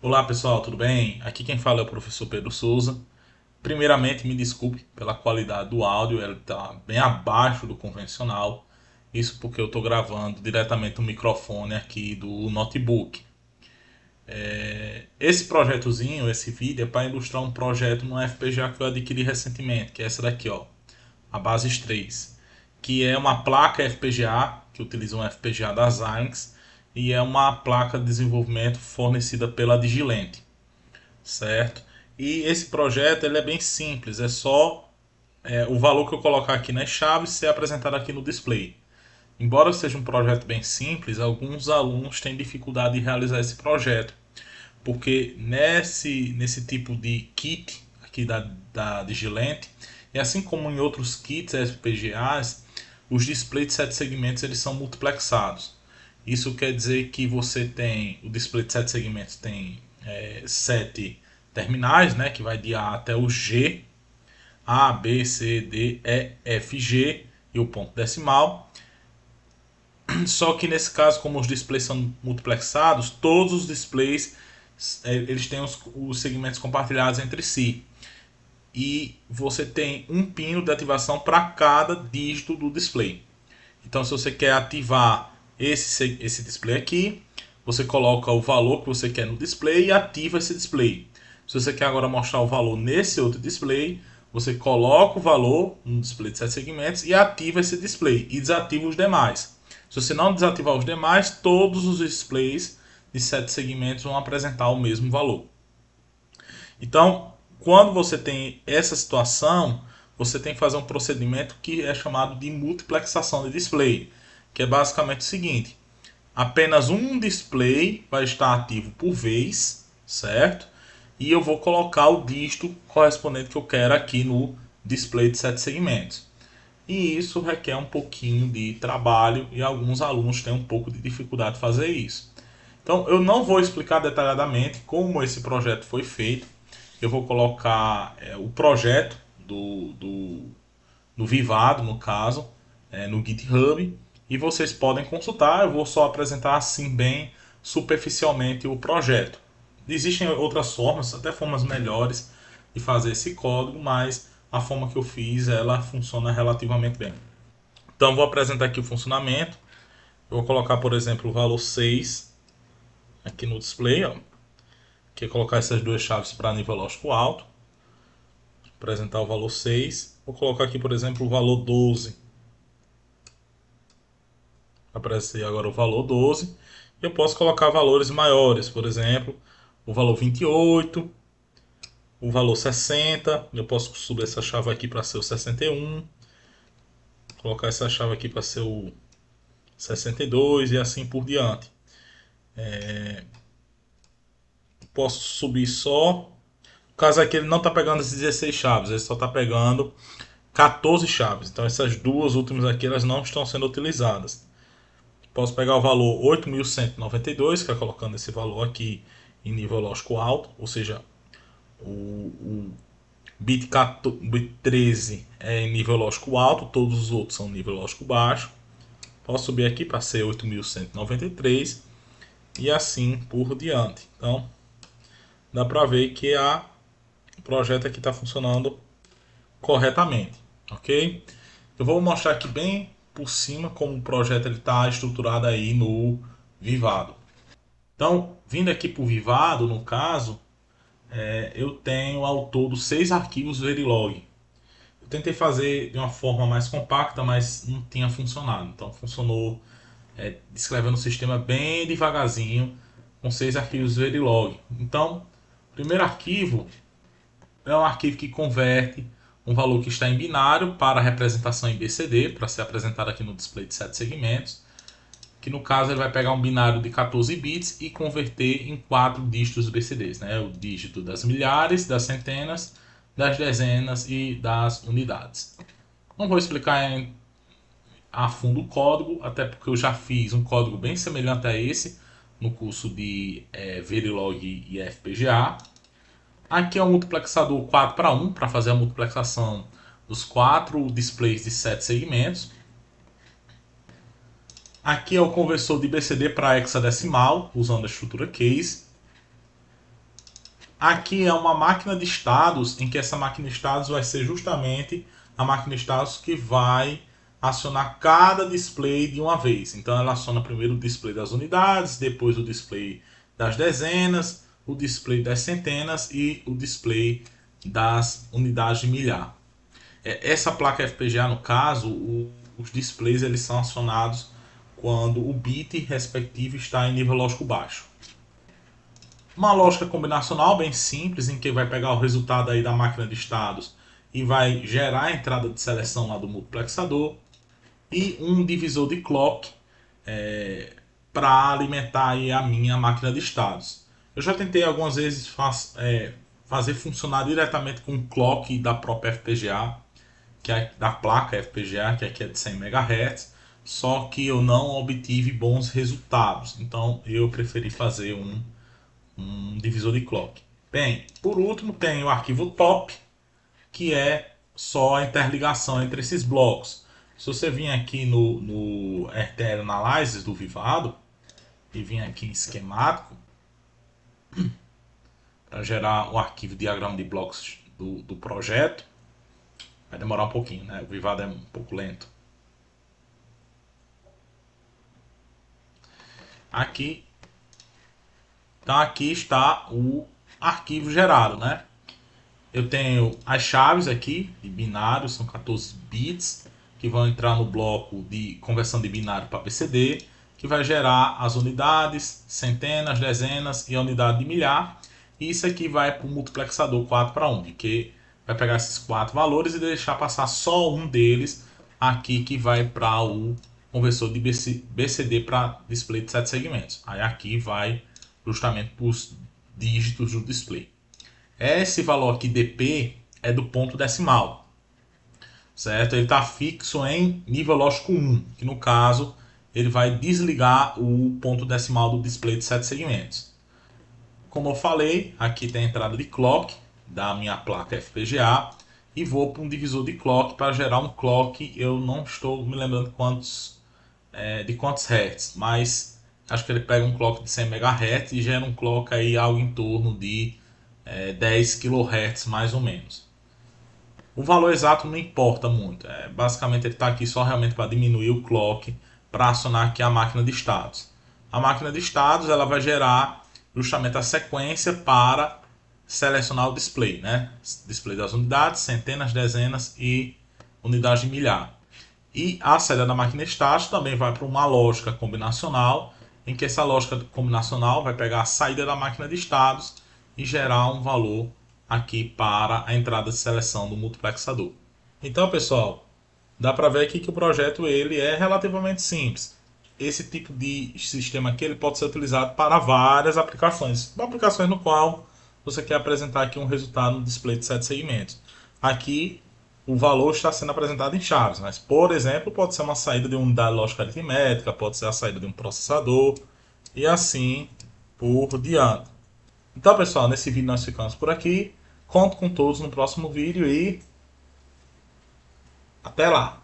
Olá pessoal, tudo bem? Aqui quem fala é o professor Pedro Souza. Primeiramente, me desculpe pela qualidade do áudio, ele está bem abaixo do convencional. Isso porque eu estou gravando diretamente do microfone aqui do notebook. Esse projetozinho, esse vídeo, é para ilustrar um projeto no FPGA que eu adquiri recentemente, que é essa daqui, ó, a Basis 3, que é uma placa FPGA que utiliza um FPGA da Xilinx e é uma placa de desenvolvimento fornecida pela Digilente, certo? E esse projeto ele é bem simples, é só o valor que eu colocar aqui nas chaves ser apresentado aqui no display. Embora seja um projeto bem simples, alguns alunos têm dificuldade de realizar esse projeto, porque nesse tipo de kit aqui da Digilente, e assim como em outros kits FPGAs, os displays de 7 segmentos eles são multiplexados. Isso quer dizer que você tem o display de 7 segmentos tem 7 terminais, né, que vai de A até o G, A, B, C, D, E, F, G e o ponto decimal. Só que nesse caso, como os displays são multiplexados, todos os displays eles têm os segmentos compartilhados entre si. E você tem um pino de ativação para cada dígito do display. Então, se você quer ativar esse display aqui, você coloca o valor que você quer no display e ativa esse display. Se você quer agora mostrar o valor nesse outro display, você coloca o valor no display de 7 segmentos e ativa esse display e desativa os demais. Se você não desativar os demais, todos os displays de 7 segmentos vão apresentar o mesmo valor. Então, quando você tem essa situação, você tem que fazer um procedimento que é chamado de multiplexação de display, que é basicamente o seguinte: apenas um display vai estar ativo por vez, certo? E eu vou colocar o dígito correspondente que eu quero aqui no display de 7 segmentos. E isso requer um pouquinho de trabalho e alguns alunos têm um pouco de dificuldade de fazer isso. Então, eu não vou explicar detalhadamente como esse projeto foi feito. Eu vou colocar o projeto do Vivado, no caso, no GitHub, e vocês podem consultar. Eu vou só apresentar assim bem superficialmente o projeto. Existem outras formas, até formas melhores de fazer esse código, mas a forma que eu fiz ela funciona relativamente bem. Então vou apresentar aqui o funcionamento. Eu vou colocar, por exemplo, o valor 6 aqui no display, ó, que é colocar essas duas chaves para nível lógico alto. Apresentar o valor 6. Vou colocar aqui, por exemplo, o valor 12. Aparecer agora o valor 12. Eu posso colocar valores maiores, por exemplo, o valor 28, o valor 60. Eu posso subir essa chave aqui para ser o 61, colocar essa chave aqui para ser o 62 e assim por diante. Posso subir só. No caso aqui ele não está pegando as 16 chaves, ele só está pegando 14 chaves. Então essas duas últimas aqui elas não estão sendo utilizadas. Posso pegar o valor 8.192, que é colocando esse valor aqui em nível lógico alto, ou seja, o bit 13 é em nível lógico alto, todos os outros são nível lógico baixo. Posso subir aqui para ser 8.193 e assim por diante. Então, dá para ver que o projeto aqui está funcionando corretamente, ok? Eu vou mostrar aqui bem por cima como o projeto está estruturado aí no Vivado. Então, vindo aqui para o Vivado, no caso, eu tenho ao todo 6 arquivos Verilog. Eu tentei fazer de uma forma mais compacta, mas não tinha funcionado. Então, funcionou descrevendo o sistema bem devagarzinho, com 6 arquivos Verilog. Então, o primeiro arquivo é um arquivo que converte um valor que está em binário para representação em BCD, para ser apresentado aqui no display de 7 segmentos, que no caso ele vai pegar um binário de 14 bits e converter em 4 dígitos BCDs, né? O dígito das milhares, das centenas, das dezenas e das unidades. Não vou explicar a fundo o código, até porque eu já fiz um código bem semelhante a esse no curso de Verilog e FPGA. Aqui é um multiplexador 4 para 1 para fazer a multiplexação dos 4 displays de 7 segmentos. Aqui é o conversor de BCD para hexadecimal, usando a estrutura case. Aqui é uma máquina de estados, em que essa máquina de estados vai ser justamente a máquina de estados que vai acionar cada display de uma vez. Então ela aciona primeiro o display das unidades, depois o display das dezenas, o display das centenas e o display das unidades de milhar. Essa placa FPGA, no caso, os displays eles são acionados quando o bit respectivo está em nível lógico baixo. Uma lógica combinacional bem simples, em que vai pegar o resultado aí da máquina de estados e vai gerar a entrada de seleção lá do multiplexador, e um divisor de clock para alimentar aí a minha máquina de estados. Eu já tentei algumas vezes fazer funcionar diretamente com o clock da própria FPGA, que é da placa FPGA, que aqui é de 100 MHz, só que eu não obtive bons resultados, então eu preferi fazer um divisor de clock. Bem, por último tem o arquivo top, que é só a interligação entre esses blocos. Se você vir aqui no RTL Analysis do Vivado e vir aqui em esquemático para gerar o arquivo diagrama de blocos do projeto, vai demorar um pouquinho, né? O Vivado é um pouco lento. Aqui, então aqui está o arquivo gerado, né? Eu tenho as chaves aqui de binário, são 14 bits, que vão entrar no bloco de conversão de binário para BCD, que vai gerar as unidades, centenas, dezenas e a unidade de milhar. E isso aqui vai para o multiplexador 4:1, que vai pegar esses 4 valores e deixar passar só um deles aqui, que vai para o conversor de BCD para display de 7 segmentos. Aí aqui vai justamente para os dígitos do display. Esse valor aqui dp é do ponto decimal, certo? Ele está fixo em nível lógico 1, que no caso ele vai desligar o ponto decimal do display de 7 segmentos. Como eu falei, aqui tem a entrada de clock da minha placa FPGA e vou para um divisor de clock para gerar um clock. Eu não estou me lembrando de quantos hertz, mas acho que ele pega um clock de 100 MHz e gera um clock aí algo em torno de 10 kHz mais ou menos. O valor exato não importa muito, basicamente ele está aqui só realmente para diminuir o clock, para acionar aqui a máquina de estados. A máquina de estados ela vai gerar justamente a sequência para selecionar o display, né? Display das unidades, centenas, dezenas e unidades de milhar. E a saída da máquina de estados também vai para uma lógica combinacional, em que essa lógica combinacional vai pegar a saída da máquina de estados e gerar um valor aqui para a entrada de seleção do multiplexador. Então, pessoal, dá para ver aqui que o projeto ele é relativamente simples. Esse tipo de sistema aqui ele pode ser utilizado para várias aplicações. Aplicações no qual você quer apresentar aqui um resultado no display de 7 segmentos. Aqui o valor está sendo apresentado em chaves, mas, por exemplo, pode ser uma saída de uma unidade lógica aritmética, pode ser a saída de um processador e assim por diante. Então, pessoal, nesse vídeo nós ficamos por aqui. Conto com todos no próximo vídeo e até lá!